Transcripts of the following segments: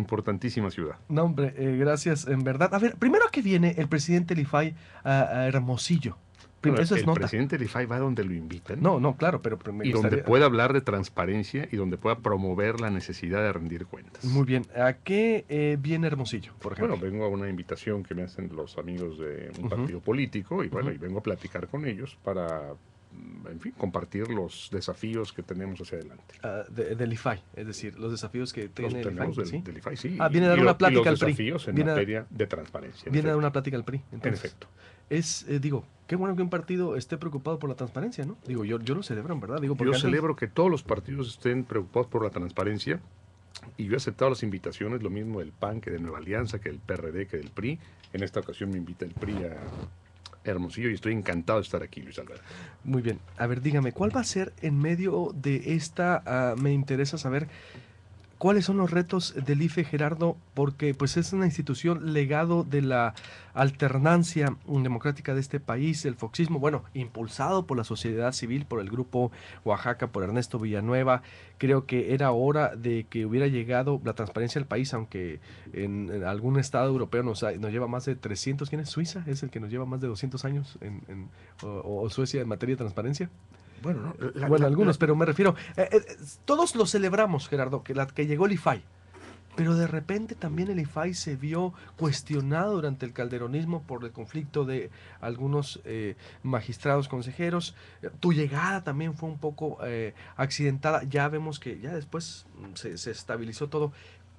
Importantísima ciudad. No, hombre, gracias, en verdad. A ver, primero que viene el presidente Lifay a Hermosillo. Bueno, Eso es el nota. presidente del IFAI va donde lo invitan No, no, claro, pero me y donde gustaría. pueda hablar de transparencia y donde pueda promover la necesidad de rendir cuentas. Muy bien. ¿A qué viene Hermosillo, por Bueno, ejemplo? vengo a una invitación que me hacen los amigos de un Ujú, partido político y bueno, ujú. y vengo a platicar con ellos para, en fin, compartir los desafíos que tenemos hacia adelante. Del IFAI, es decir, los desafíos que Los tiene el IFAI, tenemos ¿sí? del IFAI, sí, Viene a dar una y los plática al PRI. desafíos en Viene a, materia de transparencia, en viene a dar efecto. una plática al PRI. En Entonces, efecto. digo, qué bueno que un partido esté preocupado por la transparencia, ¿no? Digo, yo lo celebro, en verdad. Digo, Yo porque antes. celebro que todos los partidos estén preocupados por la transparencia y yo he aceptado las invitaciones, lo mismo del PAN que de Nueva Alianza, que del PRD, que del PRI. En esta ocasión me invita el PRI a Hermosillo y estoy encantado de estar aquí, Luis Alberto. Muy bien. A ver, dígame, ¿cuál va a ser en medio de esta? Me interesa saber. ¿Cuáles son los retos del IFE, Gerardo? Porque pues es una institución legado de la alternancia democrática de este país, el foxismo, bueno, impulsado por la sociedad civil, por el grupo Oaxaca, por Ernesto Villanueva. Creo que era hora de que hubiera llegado la transparencia al país, aunque en algún estado europeo nos lleva más de 300. ¿Quién es? Suiza es el que nos lleva más de 200 años o Suecia en materia de transparencia. Bueno, no, Bueno, algunos, pero me refiero, todos lo celebramos, Gerardo, que llegó el IFAI, pero de repente también el IFAI se vio cuestionado durante el calderonismo por el conflicto de algunos magistrados consejeros. Tu llegada también fue un poco accidentada. Ya vemos que ya después se estabilizó todo.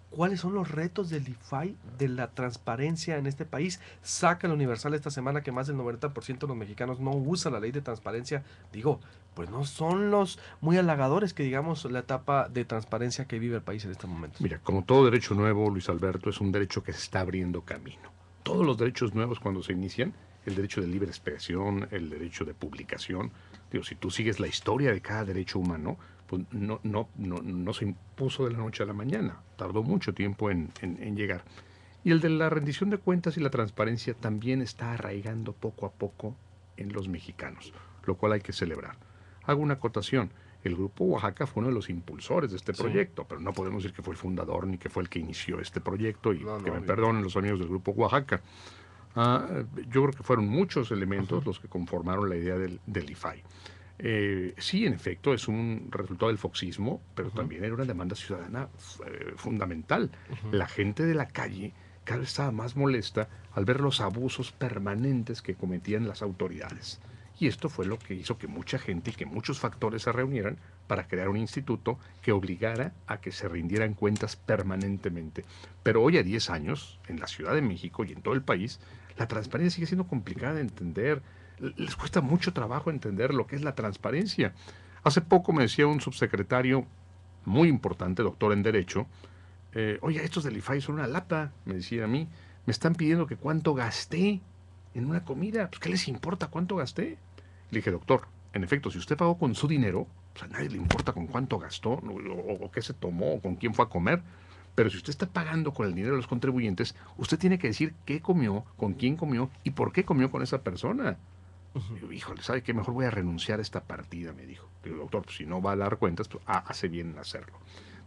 ¿Cuáles son los retos del IFAI de la transparencia en este país? Saca el Universal esta semana que más del 90% de los mexicanos no usa la ley de transparencia. Digo, pues no son los muy halagadores que digamos la etapa de transparencia que vive el país en estos momentos. mira, como todo derecho nuevo, Luis Alberto, es un derecho que se está abriendo camino. Todos los derechos nuevos cuando se inician, el derecho de libre expresión, el derecho de publicación, digo, si tú sigues la historia de cada derecho humano, pues no se impuso de la noche a la mañana, tardó mucho tiempo en llegar. Y el de la rendición de cuentas y la transparencia también está arraigando poco a poco en los mexicanos, lo cual hay que celebrar. Hago una acotación. El Grupo Oaxaca fue uno de los impulsores de este Sí. proyecto, pero no podemos decir que fue el fundador ni que fue el que inició este proyecto y No, que no, me obviamente. perdonen los amigos del Grupo Oaxaca. Yo creo que fueron muchos elementos los que conformaron la idea del IFAI. Sí, en efecto, es un resultado del foxismo, pero también era una demanda ciudadana fundamental. Ujú. La gente de la calle cada vez estaba más molesta al ver los abusos permanentes que cometían las autoridades. Y esto fue lo que hizo que mucha gente y que muchos factores se reunieran para crear un instituto que obligara a que se rindieran cuentas permanentemente. Pero hoy a 10 años, en la Ciudad de México y en todo el país, la transparencia sigue siendo complicada de entender. Les cuesta mucho trabajo entender lo que es la transparencia. Hace poco me decía un subsecretario muy importante, doctor en Derecho, oiga, estos del IFAI son una lata, me decía a mí, me están pidiendo que cuánto gasté en una comida, pues ¿qué les importa cuánto gasté? Le dije, doctor, en efecto, si usted pagó con su dinero, pues a nadie le importa con cuánto gastó, o qué se tomó, o con quién fue a comer, pero si usted está pagando con el dinero de los contribuyentes, usted tiene que decir qué comió, con quién comió y por qué comió con esa persona. Digo, híjole, ¿sabe qué? Mejor voy a renunciar a esta partida, me dijo. Digo, doctor, pues si no va a dar cuentas, pues hace bien en hacerlo.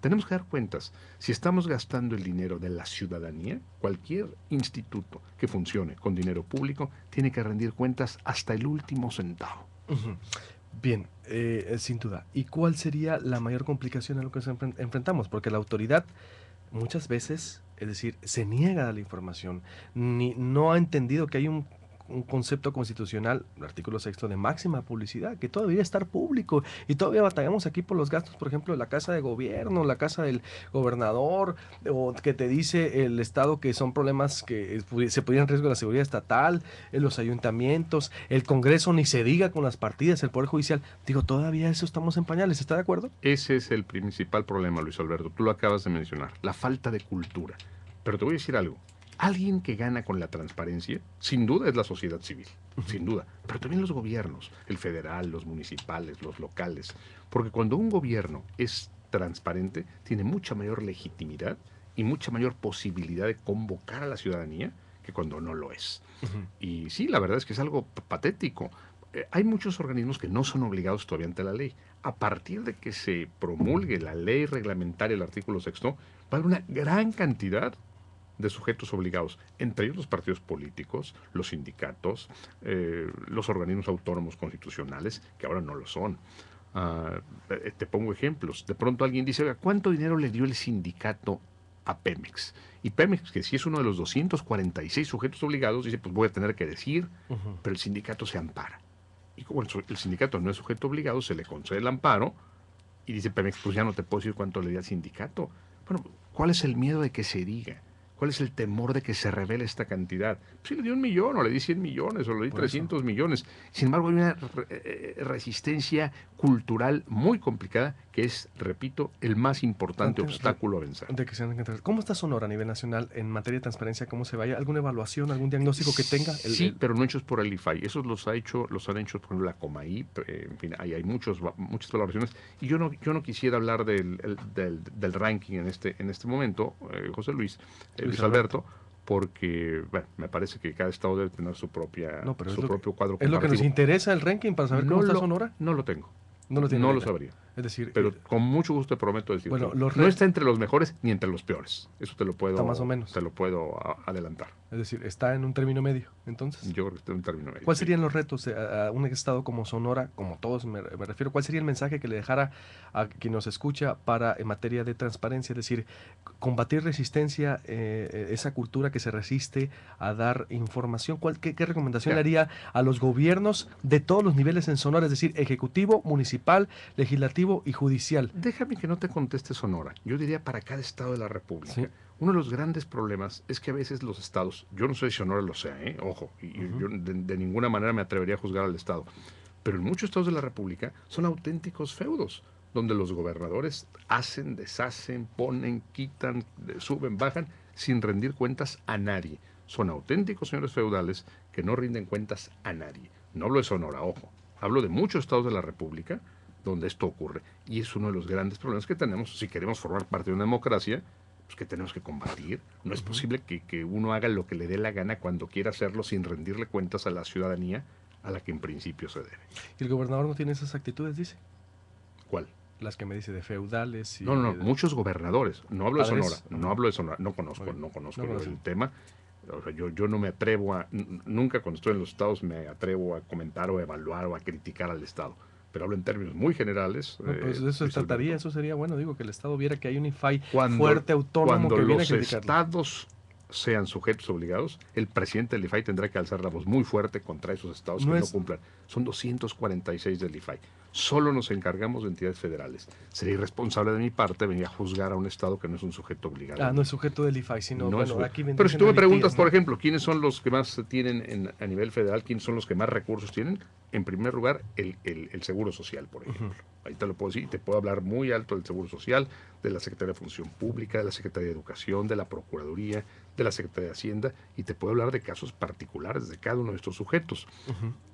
Tenemos que dar cuentas. Si estamos gastando el dinero de la ciudadanía, cualquier instituto que funcione con dinero público tiene que rendir cuentas hasta el último centavo. Ujú. Bien, sin duda. ¿Y cuál sería la mayor complicación a lo que nos enfrentamos? Porque la autoridad muchas veces, es decir, se niega a la información, ni no ha entendido que hay un concepto constitucional, el artículo sexto de máxima publicidad, que todo debería estar público y todavía batallamos aquí por los gastos, por ejemplo, de la casa de gobierno, la casa del gobernador, o que te dice el Estado que son problemas que se podrían en riesgo de la seguridad estatal, los ayuntamientos, el Congreso, ni se diga con las partidas, el Poder Judicial. Digo, todavía eso estamos en pañales, ¿está de acuerdo? Ese es el principal problema, Luis Alberto. Tú lo acabas de mencionar, la falta de cultura. Pero te voy a decir algo. Alguien que gana con la transparencia, sin duda, es la sociedad civil, sin duda. Pero también los gobiernos, el federal, los municipales, los locales. Porque cuando un gobierno es transparente, tiene mucha mayor legitimidad y mucha mayor posibilidad de convocar a la ciudadanía que cuando no lo es. Ujú. Y sí, la verdad es que es algo patético. Hay muchos organismos que no son obligados todavía ante la ley. a partir de que se promulgue la ley reglamentaria, el artículo 6º, va a haber una gran cantidad de sujetos obligados, entre ellos los partidos políticos, los sindicatos, los organismos autónomos constitucionales, que ahora no lo son. Te pongo ejemplos. De pronto alguien dice, oiga, ¿cuánto dinero le dio el sindicato a Pemex? Y Pemex, que sí es uno de los 246 sujetos obligados, dice, pues voy a tener que decir, pero el sindicato se ampara. Y como el sindicato no es sujeto obligado, se le concede el amparo y dice Pemex, pues ya no te puedo decir cuánto le di al sindicato. Bueno, ¿cuál es el miedo de que se diga? ¿Cuál es el temor de que se revele esta cantidad? Pues si le di 1 millón, o le di 100 millones, o le di 300 millones. Sin embargo, hay una resistencia cultural muy complicada que es, repito, el más importante obstáculo a vencer. ¿Cómo está Sonora a nivel nacional en materia de transparencia? ¿Cómo se vaya? ¿Alguna evaluación, algún diagnóstico que tenga? Sí, pero no hechos por el IFAI. Esos los han hecho, por ejemplo, la Comaip. En fin, hay muchas valoraciones. Y yo no quisiera hablar del ranking en este momento, José Luis Alberto, porque bueno, me parece que cada estado debe tener su propio cuadro comparativo. ¿Es lo que nos interesa el ranking para saber cómo está Sonora? No lo tengo. No lo sabría. Es decir, pero con mucho gusto te prometo decir, bueno, no está entre los mejores ni entre los peores. Eso te lo puedo, está más o menos. Te lo puedo adelantar. Es decir, está en un término medio, entonces. Yo creo que está en un término medio. ¿Cuáles serían los retos a un estado como Sonora, como todos me refiero? ¿Cuál sería el mensaje que le dejara a quien nos escucha en materia de transparencia? Es decir, combatir resistencia, esa cultura que se resiste a dar información. ¿Qué recomendación le haría a los gobiernos de todos los niveles en Sonora? Es decir, ejecutivo, municipal, legislativo y judicial. Déjame que no te conteste Sonora. Yo diría para cada estado de la República. ¿Sí? Uno de los grandes problemas es que a veces los estados, yo no sé si Sonora lo sea, ojo, y yo de ninguna manera me atrevería a juzgar al estado, pero en muchos estados de la República son auténticos feudos, donde los gobernadores hacen, deshacen, ponen, quitan, suben, bajan, sin rendir cuentas a nadie. Son auténticos señores feudales que no rinden cuentas a nadie. No hablo de Sonora, ojo, hablo de muchos estados de la República donde esto ocurre, y es uno de los grandes problemas que tenemos si queremos formar parte de una democracia, pues que tenemos que combatir. No es posible que uno haga lo que le dé la gana cuando quiera hacerlo sin rendirle cuentas a la ciudadanía a la que en principio se debe. ¿Y el gobernador no tiene esas actitudes, dice? ¿Cuál? Las que me dice de feudales. No, muchos gobernadores. No hablo de Sonora, no conozco el tema. O sea, yo no me atrevo nunca cuando estoy en los estados me atrevo a comentar o a evaluar o a criticar al estado. Pero hablo en términos muy generales. Pues de eso se trataría, eso sería bueno, que el Estado viera que hay un IFAI fuerte, autónomo, que viene a criticarlo. Cuando los estados sean sujetos obligados, el presidente del IFAI tendrá que alzar la voz muy fuerte contra esos estados que no cumplan. Son 246 del IFAI. Solo nos encargamos de entidades federales. Sería irresponsable de mi parte venir a juzgar a un estado que no es un sujeto obligado. No es sujeto del IFAI, sino aquí pero si tú me preguntas, por ejemplo, ¿quiénes son los que más tienen a nivel federal? ¿Quiénes son los que más recursos tienen? En primer lugar, el Seguro Social, por ejemplo. Ahí te lo puedo decir, y te puedo hablar muy alto del Seguro Social, de la Secretaría de Función Pública, de la Secretaría de Educación, de la Procuraduría, de la Secretaría de Hacienda, y te puedo hablar de casos particulares de cada uno de estos sujetos.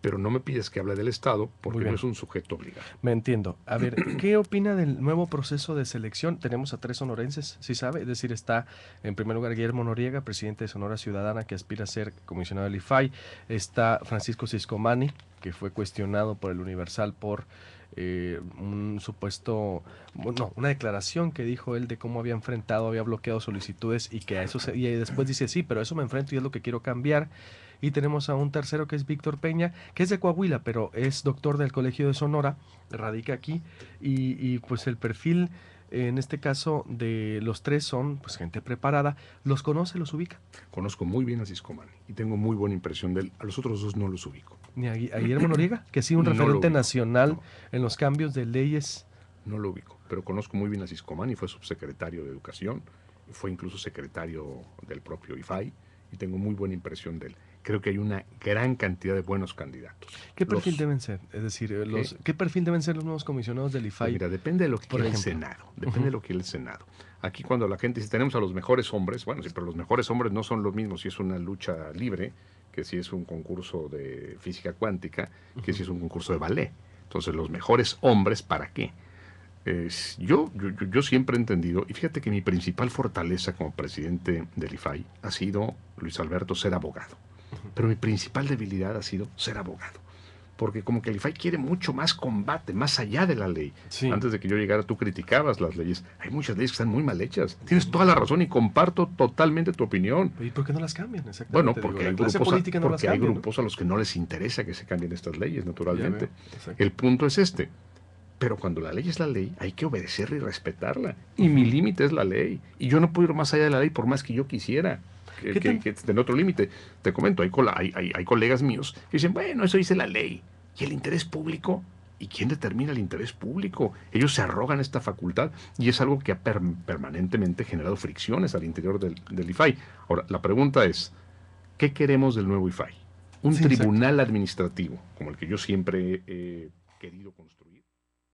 Pero no me pides que hable del Estado porque no es un sujeto obligado. Me entiendo. A ver, ¿qué opina del nuevo proceso de selección? Tenemos a 3 sonorenses, ¿sí sabe? Es decir, está en primer lugar Guillermo Noriega, presidente de Sonora Ciudadana, que aspira a ser comisionado del IFAI. Está Francisco Ciscomani, que fue cuestionado por el Universal por un supuesto, una declaración que dijo él de cómo había bloqueado solicitudes y que a eso y después dice, sí, pero a eso me enfrento y es lo que quiero cambiar. Y tenemos a un tercero que es Víctor Peña, que es de Coahuila, pero es doctor del Colegio de Sonora, radica aquí, y pues el perfil, en este caso, de los 3 son pues gente preparada. ¿Los conoce, los ubica? Conozco muy bien a Ciscomani y tengo muy buena impresión de él. A los otros 2 no los ubico. ¿Ni a Guillermo Noriega? Que sí, un referente nacional en los cambios de leyes. No lo ubico, pero conozco muy bien a Ciscomani, fue subsecretario de Educación, fue incluso secretario del propio IFAI, y tengo muy buena impresión de él. Creo que hay una gran cantidad de buenos candidatos. ¿Qué perfil deben ser? Es decir, ¿qué perfil deben ser los nuevos comisionados del IFAI? Pues mira, depende de lo que quiera el Senado. Depende de lo que quiera el Senado. Aquí cuando la gente dice, tenemos a los mejores hombres, bueno, sí, pero los mejores hombres no son los mismos si es una lucha libre, que si es un concurso de física cuántica, que si es un concurso de ballet. Entonces, los mejores hombres, ¿para qué? Yo siempre he entendido, y fíjate que mi principal fortaleza como presidente del IFAI ha sido, Luis Alberto, ser abogado. Pero mi principal debilidad ha sido ser abogado. porque como que el IFAI quiere mucho más combate, más allá de la ley. Sí. Antes de que yo llegara, tú criticabas las leyes. Hay muchas leyes que están muy mal hechas. Tienes toda la razón y comparto totalmente tu opinión. ¿Y por qué no las cambian? Exactamente. Bueno, Digo, porque la hay clase grupos, política no las porque hay cambia, ¿no? grupos a los que no les interesa que se cambien estas leyes, naturalmente. Ya veo, exacto. El punto es este. Pero cuando la ley es la ley, hay que obedecerla y respetarla. Y mi límite es la ley. Y yo no puedo ir más allá de la ley por más que yo quisiera. Que tener otro límite. Te comento, hay colegas míos que dicen, bueno, eso dice la ley. ¿Y el interés público? ¿Y quién determina el interés público? Ellos se arrogan esta facultad y es algo que ha permanentemente generado fricciones al interior del IFAI. Ahora, la pregunta es, ¿qué queremos del nuevo IFAI? Un Sí, tribunal administrativo, como el que yo siempre he querido construir.